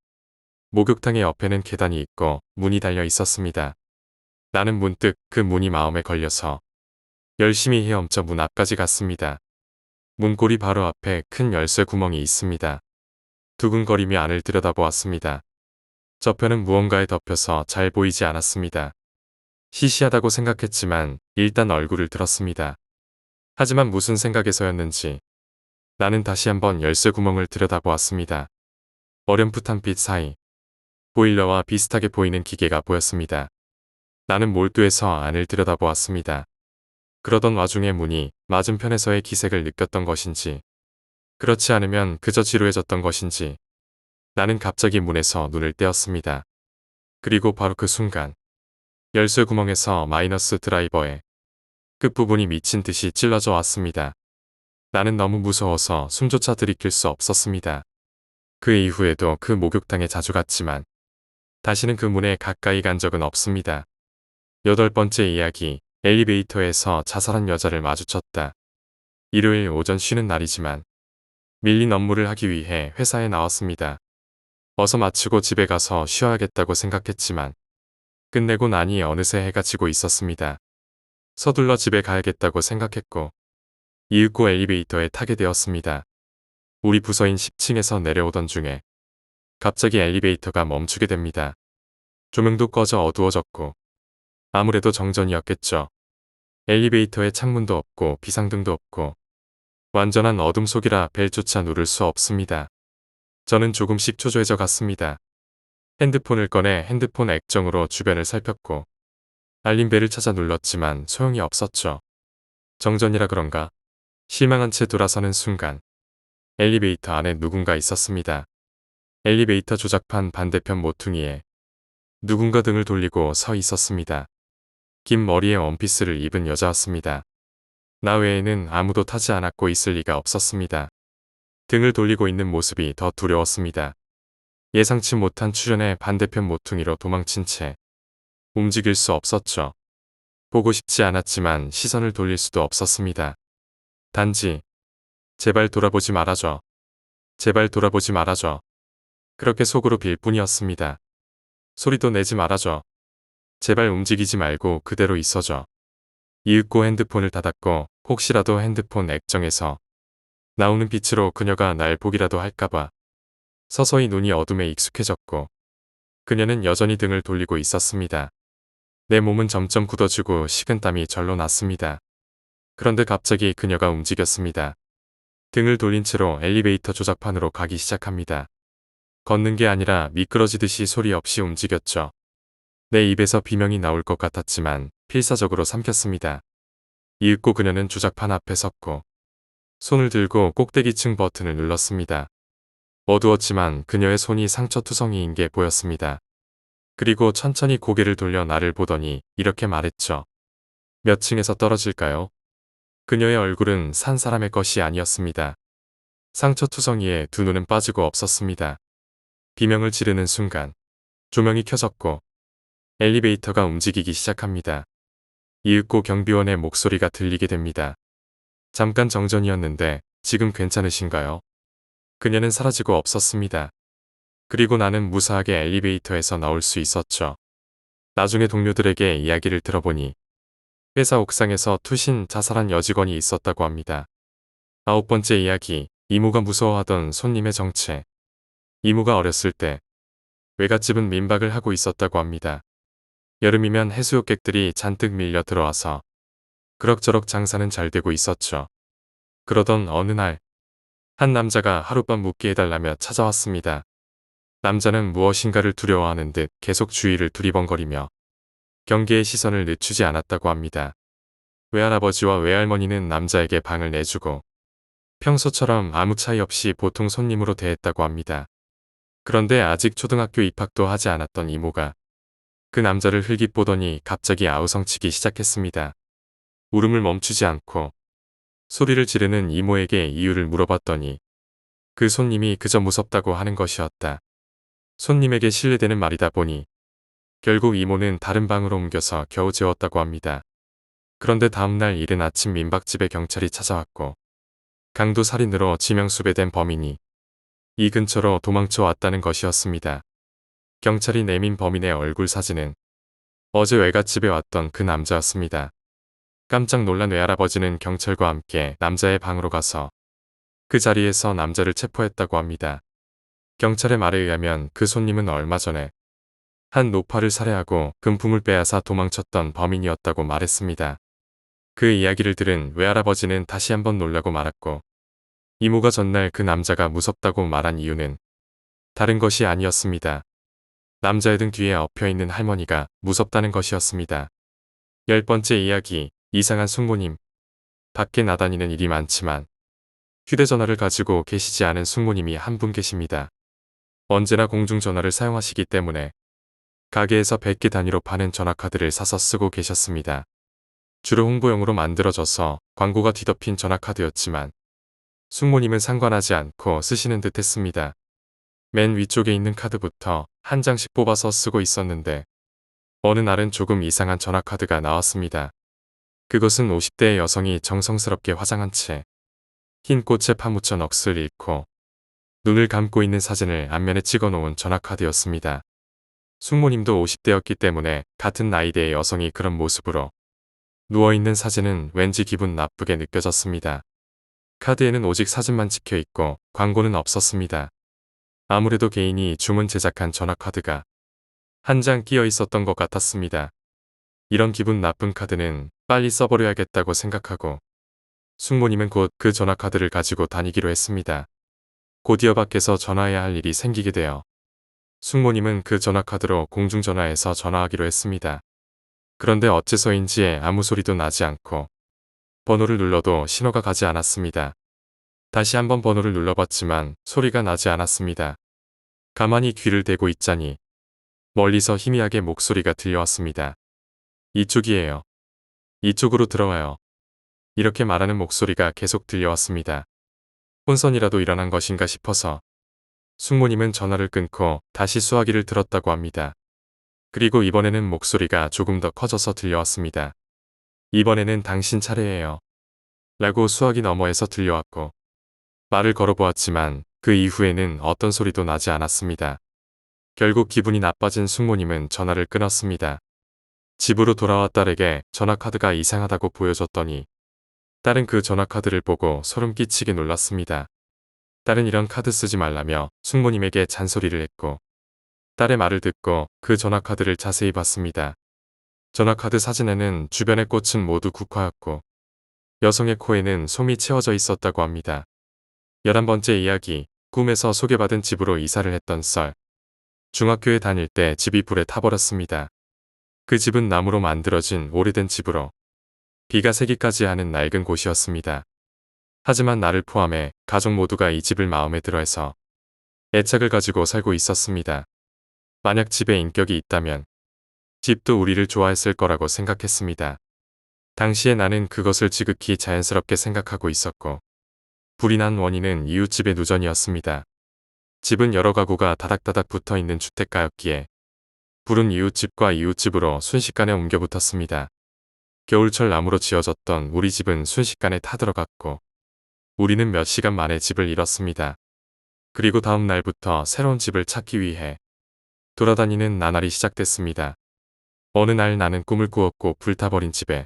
목욕탕의 옆에는 계단이 있고 문이 달려 있었습니다. 나는 문득 그 문이 마음에 걸려서 열심히 헤엄쳐 문 앞까지 갔습니다. 문고리 바로 앞에 큰 열쇠 구멍이 있습니다. 두근거리며 안을 들여다보았습니다. 저편은 무언가에 덮여서 잘 보이지 않았습니다. 시시하다고 생각했지만 일단 얼굴을 들었습니다. 하지만 무슨 생각에서였는지 나는 다시 한번 열쇠 구멍을 들여다보았습니다. 어렴풋한 빛 사이 보일러와 비슷하게 보이는 기계가 보였습니다. 나는 몰두해서 안을 들여다보았습니다. 그러던 와중에 문이 맞은편에서의 기색을 느꼈던 것인지, 그렇지 않으면 그저 지루해졌던 것인지 나는 갑자기 문에서 눈을 떼었습니다. 그리고 바로 그 순간 열쇠 구멍에서 마이너스 드라이버의 끝부분이 미친 듯이 찔러져 왔습니다. 나는 너무 무서워서 숨조차 들이킬 수 없었습니다. 그 이후에도 그 목욕탕에 자주 갔지만 다시는 그 문에 가까이 간 적은 없습니다. 8번째 이야기, 엘리베이터에서 자살한 여자를 마주쳤다. 일요일 오전 쉬는 날이지만 밀린 업무를 하기 위해 회사에 나왔습니다. 어서 마치고 집에 가서 쉬어야겠다고 생각했지만 끝내고 나니 어느새 해가 지고 있었습니다. 서둘러 집에 가야겠다고 생각했고 이윽고 엘리베이터에 타게 되었습니다. 우리 부서인 10층에서 내려오던 중에 갑자기 엘리베이터가 멈추게 됩니다. 조명도 꺼져 어두워졌고 아무래도 정전이었겠죠. 엘리베이터에 창문도 없고 비상등도 없고 완전한 어둠 속이라 벨조차 누를 수 없습니다. 저는 조금씩 초조해져 갔습니다. 핸드폰을 꺼내 핸드폰 액정으로 주변을 살폈고 알림벨을 찾아 눌렀지만 소용이 없었죠. 정전이라 그런가? 실망한 채 돌아서는 순간 엘리베이터 안에 누군가 있었습니다. 엘리베이터 조작판 반대편 모퉁이에 누군가 등을 돌리고 서 있었습니다. 긴 머리에 원피스를 입은 여자였습니다. 나 외에는 아무도 타지 않았고 있을 리가 없었습니다. 등을 돌리고 있는 모습이 더 두려웠습니다. 예상치 못한 출연의 반대편 모퉁이로 도망친 채 움직일 수 없었죠. 보고 싶지 않았지만 시선을 돌릴 수도 없었습니다. 단지 제발 돌아보지 말아줘. 제발 돌아보지 말아줘. 그렇게 속으로 빌 뿐이었습니다. 소리도 내지 말아줘. 제발 움직이지 말고 그대로 있어줘. 이윽고 핸드폰을 닫았고 혹시라도 핸드폰 액정에서 나오는 빛으로 그녀가 날 보기라도 할까봐 서서히 눈이 어둠에 익숙해졌고 그녀는 여전히 등을 돌리고 있었습니다. 내 몸은 점점 굳어지고 식은땀이 절로 났습니다. 그런데 갑자기 그녀가 움직였습니다. 등을 돌린 채로 엘리베이터 조작판으로 가기 시작합니다. 걷는 게 아니라 미끄러지듯이 소리 없이 움직였죠. 내 입에서 비명이 나올 것 같았지만 필사적으로 삼켰습니다. 이윽고 그녀는 조작판 앞에 섰고 손을 들고 꼭대기층 버튼을 눌렀습니다. 어두웠지만 그녀의 손이 상처투성이인 게 보였습니다. 그리고 천천히 고개를 돌려 나를 보더니 이렇게 말했죠. 몇 층에서 떨어질까요? 그녀의 얼굴은 산 사람의 것이 아니었습니다. 상처투성이에 두 눈은 빠지고 없었습니다. 비명을 지르는 순간 조명이 켜졌고 엘리베이터가 움직이기 시작합니다. 이윽고 경비원의 목소리가 들리게 됩니다. 잠깐 정전이었는데 지금 괜찮으신가요? 그녀는 사라지고 없었습니다. 그리고 나는 무사하게 엘리베이터에서 나올 수 있었죠. 나중에 동료들에게 이야기를 들어보니 회사 옥상에서 투신 자살한 여직원이 있었다고 합니다. 9번째 이야기, 이모가 무서워하던 손님의 정체. 이모가 어렸을 때 외갓집은 민박을 하고 있었다고 합니다. 여름이면 해수욕객들이 잔뜩 밀려 들어와서 그럭저럭 장사는 잘 되고 있었죠. 그러던 어느 날 한 남자가 하룻밤 묵게 해달라며 찾아왔습니다. 남자는 무엇인가를 두려워하는 듯 계속 주위를 두리번거리며 경계의 시선을 늦추지 않았다고 합니다. 외할아버지와 외할머니는 남자에게 방을 내주고 평소처럼 아무 차이 없이 보통 손님으로 대했다고 합니다. 그런데 아직 초등학교 입학도 하지 않았던 이모가 그 남자를 흘깃 보더니 갑자기 아우성치기 시작했습니다. 울음을 멈추지 않고 소리를 지르는 이모에게 이유를 물어봤더니 그 손님이 그저 무섭다고 하는 것이었다. 손님에게 실례되는 말이다 보니 결국 이모는 다른 방으로 옮겨서 겨우 재웠다고 합니다. 그런데 다음날 이른 아침 민박집에 경찰이 찾아왔고 강도 살인으로 지명수배된 범인이 이 근처로 도망쳐 왔다는 것이었습니다. 경찰이 내민 범인의 얼굴 사진은 어제 외갓집에 왔던 그 남자였습니다. 깜짝 놀란 외할아버지는 경찰과 함께 남자의 방으로 가서 그 자리에서 남자를 체포했다고 합니다. 경찰의 말에 의하면 그 손님은 얼마 전에 한 노파를 살해하고 금품을 빼앗아 도망쳤던 범인이었다고 말했습니다. 그 이야기를 들은 외할아버지는 다시 한번 놀라고 말았고 이모가 전날 그 남자가 무섭다고 말한 이유는 다른 것이 아니었습니다. 남자의 등 뒤에 엎여있는 할머니가 무섭다는 것이었습니다. 10번째 이야기, 이상한 숙모님. 밖에 나다니는 일이 많지만 휴대전화를 가지고 계시지 않은 숙모님이 한 분 계십니다. 언제나 공중전화를 사용하시기 때문에 가게에서 100개 단위로 파는 전화카드를 사서 쓰고 계셨습니다. 주로 홍보용으로 만들어져서 광고가 뒤덮인 전화카드였지만 숙모님은 상관하지 않고 쓰시는 듯 했습니다. 맨 위쪽에 있는 카드부터 한 장씩 뽑아서 쓰고 있었는데 어느 날은 조금 이상한 전화카드가 나왔습니다. 그것은 50대의 여성이 정성스럽게 화장한 채 흰 꽃에 파묻혀 넋을 잃고 눈을 감고 있는 사진을 앞면에 찍어놓은 전화카드였습니다. 숙모님도 50대였기 때문에 같은 나이대의 여성이 그런 모습으로 누워있는 사진은 왠지 기분 나쁘게 느껴졌습니다. 카드에는 오직 사진만 찍혀 있고 광고는 없었습니다. 아무래도 개인이 주문 제작한 전화카드가 한 장 끼어 있었던 것 같았습니다. 이런 기분 나쁜 카드는 빨리 써버려야겠다고 생각하고 숙모님은 곧 그 전화카드를 가지고 다니기로 했습니다. 곧이어 밖에서 전화해야 할 일이 생기게 되어 숙모님은 그 전화카드로 공중전화에서 전화하기로 했습니다. 그런데 어째서인지 아무 소리도 나지 않고 번호를 눌러도 신호가 가지 않았습니다. 다시 한번 번호를 눌러봤지만 소리가 나지 않았습니다. 가만히 귀를 대고 있자니 멀리서 희미하게 목소리가 들려왔습니다. 이쪽이에요. 이쪽으로 들어와요. 이렇게 말하는 목소리가 계속 들려왔습니다. 혼선이라도 일어난 것인가 싶어서 숙모님은 전화를 끊고 다시 수화기를 들었다고 합니다. 그리고 이번에는 목소리가 조금 더 커져서 들려왔습니다. 이번에는 당신 차례예요. 라고 수화기 너머에서 들려왔고 말을 걸어보았지만 그 이후에는 어떤 소리도 나지 않았습니다. 결국 기분이 나빠진 숙모님은 전화를 끊었습니다. 집으로 돌아와 딸에게 전화카드가 이상하다고 보여줬더니 딸은 그 전화카드를 보고 소름 끼치게 놀랐습니다. 딸은 이런 카드 쓰지 말라며 숙모님에게 잔소리를 했고 딸의 말을 듣고 그 전화카드를 자세히 봤습니다. 전화카드 사진에는 주변의 꽃은 모두 국화였고 여성의 코에는 솜이 채워져 있었다고 합니다. 11번째 이야기, 꿈에서 소개받은 집으로 이사를 했던 썰. 중학교에 다닐 때 집이 불에 타버렸습니다. 그 집은 나무로 만들어진 오래된 집으로 비가 새기까지 하는 낡은 곳이었습니다. 하지만 나를 포함해 가족 모두가 이 집을 마음에 들어해서 애착을 가지고 살고 있었습니다. 만약 집에 인격이 있다면 집도 우리를 좋아했을 거라고 생각했습니다. 당시에 나는 그것을 지극히 자연스럽게 생각하고 있었고 불이 난 원인은 이웃집의 누전이었습니다. 집은 여러 가구가 다닥다닥 붙어있는 주택가였기에 불은 이웃집과 이웃집으로 순식간에 옮겨 붙었습니다. 겨울철 나무로 지어졌던 우리 집은 순식간에 타들어갔고 우리는 몇 시간 만에 집을 잃었습니다. 그리고 다음 날부터 새로운 집을 찾기 위해 돌아다니는 나날이 시작됐습니다. 어느 날 나는 꿈을 꾸었고 불타버린 집에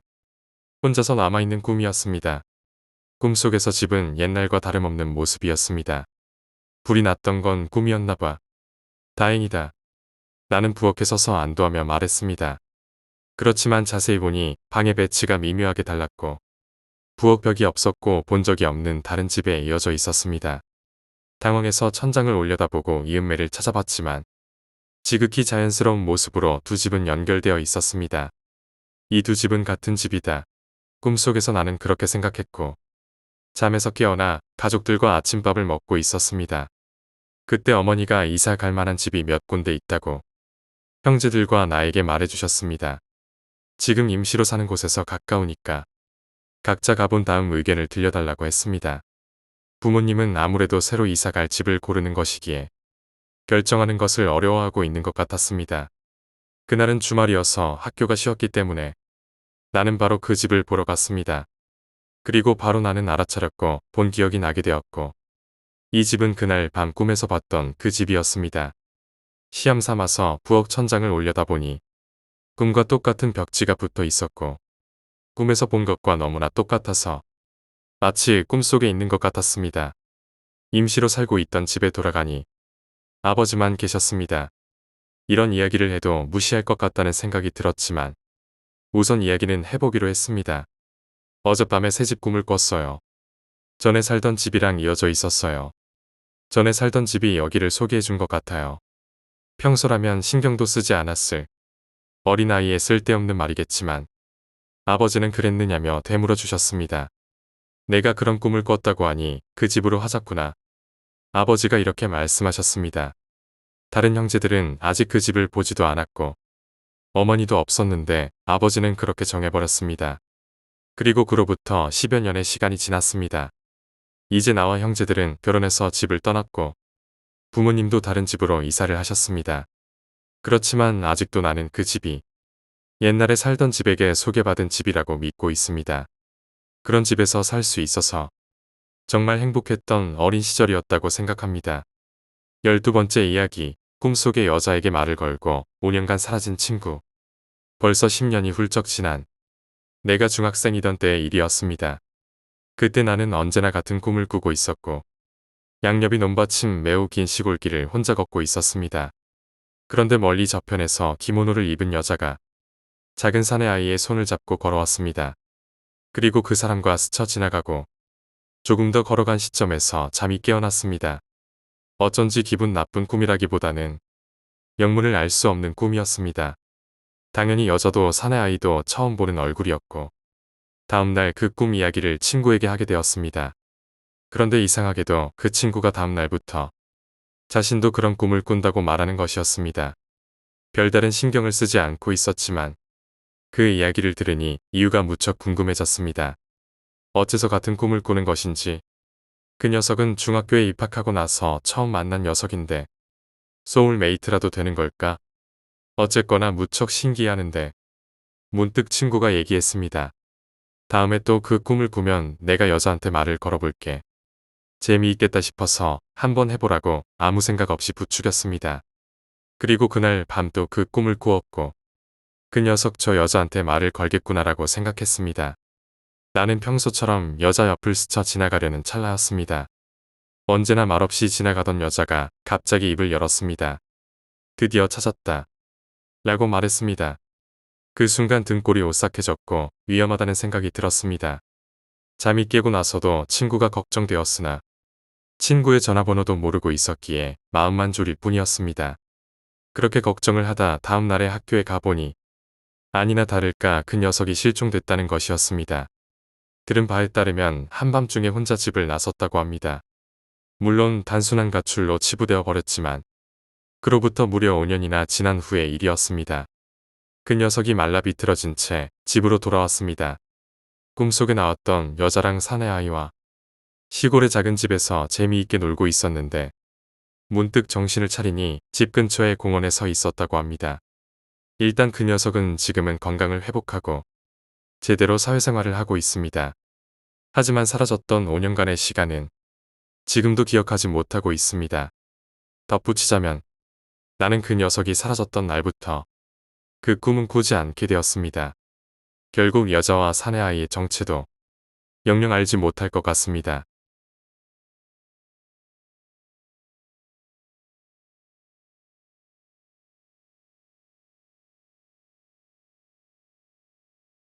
혼자서 남아있는 꿈이었습니다. 꿈속에서 집은 옛날과 다름없는 모습이었습니다. 불이 났던 건 꿈이었나 봐. 다행이다. 나는 부엌에 서서 안도하며 말했습니다. 그렇지만 자세히 보니 방의 배치가 미묘하게 달랐고 부엌 벽이 없었고 본 적이 없는 다른 집에 이어져 있었습니다. 당황해서 천장을 올려다보고 이음매를 찾아봤지만 지극히 자연스러운 모습으로 두 집은 연결되어 있었습니다. 이 두 집은 같은 집이다. 꿈속에서 나는 그렇게 생각했고 잠에서 깨어나 가족들과 아침밥을 먹고 있었습니다. 그때 어머니가 이사 갈 만한 집이 몇 군데 있다고 형제들과 나에게 말해주셨습니다. 지금 임시로 사는 곳에서 가까우니까 각자 가본 다음 의견을 들려달라고 했습니다. 부모님은 아무래도 새로 이사 갈 집을 고르는 것이기에 결정하는 것을 어려워하고 있는 것 같았습니다. 그날은 주말이어서 학교가 쉬었기 때문에 나는 바로 그 집을 보러 갔습니다. 그리고 바로 나는 알아차렸고 본 기억이 나게 되었고 이 집은 그날 밤 꿈에서 봤던 그 집이었습니다. 시험 삼아서 부엌 천장을 올려다보니 꿈과 똑같은 벽지가 붙어 있었고 꿈에서 본 것과 너무나 똑같아서 마치 꿈속에 있는 것 같았습니다. 임시로 살고 있던 집에 돌아가니 아버지만 계셨습니다. 이런 이야기를 해도 무시할 것 같다는 생각이 들었지만 우선 이야기는 해보기로 했습니다. 어젯밤에 새집 꿈을 꿨어요. 전에 살던 집이랑 이어져 있었어요. 전에 살던 집이 여기를 소개해 준 것 같아요. 평소라면 신경도 쓰지 않았을 어린아이의 쓸데없는 말이겠지만 아버지는 그랬느냐며 되물어 주셨습니다. 내가 그런 꿈을 꿨다고 하니 그 집으로 하자꾸나. 아버지가 이렇게 말씀하셨습니다. 다른 형제들은 아직 그 집을 보지도 않았고 어머니도 없었는데 아버지는 그렇게 정해버렸습니다. 그리고 그로부터 10여 년의 시간이 지났습니다. 이제 나와 형제들은 결혼해서 집을 떠났고 부모님도 다른 집으로 이사를 하셨습니다. 그렇지만 아직도 나는 그 집이 옛날에 살던 집에게 소개받은 집이라고 믿고 있습니다. 그런 집에서 살 수 있어서 정말 행복했던 어린 시절이었다고 생각합니다. 12번째 이야기, 꿈속의 여자에게 말을 걸고 5년간 사라진 친구. 벌써 10년이 훌쩍 지난 내가 중학생이던 때의 일이었습니다. 그때 나는 언제나 같은 꿈을 꾸고 있었고 양옆이 논밭임 매우 긴 시골길을 혼자 걷고 있었습니다. 그런데 멀리 저편에서 기모노를 입은 여자가 작은 사내 아이의 손을 잡고 걸어왔습니다. 그리고 그 사람과 스쳐 지나가고 조금 더 걸어간 시점에서 잠이 깨어났습니다. 어쩐지 기분 나쁜 꿈이라기보다는 영문을 알 수 없는 꿈이었습니다. 당연히 여자도 사내 아이도 처음 보는 얼굴이었고 다음날 그 꿈 이야기를 친구에게 하게 되었습니다. 그런데 이상하게도 그 친구가 다음날부터 자신도 그런 꿈을 꾼다고 말하는 것이었습니다. 별다른 신경을 쓰지 않고 있었지만 그 이야기를 들으니 이유가 무척 궁금해졌습니다. 어째서 같은 꿈을 꾸는 것인지. 그 녀석은 중학교에 입학하고 나서 처음 만난 녀석인데 소울메이트라도 되는 걸까? 어쨌거나 무척 신기해하는데 문득 친구가 얘기했습니다. 다음에 또 그 꿈을 꾸면 내가 여자한테 말을 걸어볼게. 재미있겠다 싶어서 한번 해보라고 아무 생각 없이 부추겼습니다. 그리고 그날 밤도 그 꿈을 꾸었고 그 녀석 저 여자한테 말을 걸겠구나라고 생각했습니다. 나는 평소처럼 여자 옆을 스쳐 지나가려는 찰나였습니다. 언제나 말없이 지나가던 여자가 갑자기 입을 열었습니다. 드디어 찾았다. 라고 말했습니다. 그 순간 등골이 오싹해졌고 위험하다는 생각이 들었습니다. 잠이 깨고 나서도 친구가 걱정되었으나 친구의 전화번호도 모르고 있었기에 마음만 졸일 뿐이었습니다. 그렇게 걱정을 하다 다음 날에 학교에 가보니 아니나 다를까 그 녀석이 실종됐다는 것이었습니다. 들은 바에 따르면 한밤중에 혼자 집을 나섰다고 합니다. 물론 단순한 가출로 치부되어 버렸지만 그로부터 무려 5년이나 지난 후의 일이었습니다. 그 녀석이 말라 비틀어진 채 집으로 돌아왔습니다. 꿈속에 나왔던 여자랑 사내 아이와 시골의 작은 집에서 재미있게 놀고 있었는데 문득 정신을 차리니 집 근처의 공원에 서 있었다고 합니다. 일단 그 녀석은 지금은 건강을 회복하고 제대로 사회생활을 하고 있습니다. 하지만 사라졌던 5년간의 시간은 지금도 기억하지 못하고 있습니다. 덧붙이자면 나는 그 녀석이 사라졌던 날부터 그 꿈은 꾸지 않게 되었습니다. 결국 여자와 사내 아이의 정체도 영영 알지 못할 것 같습니다.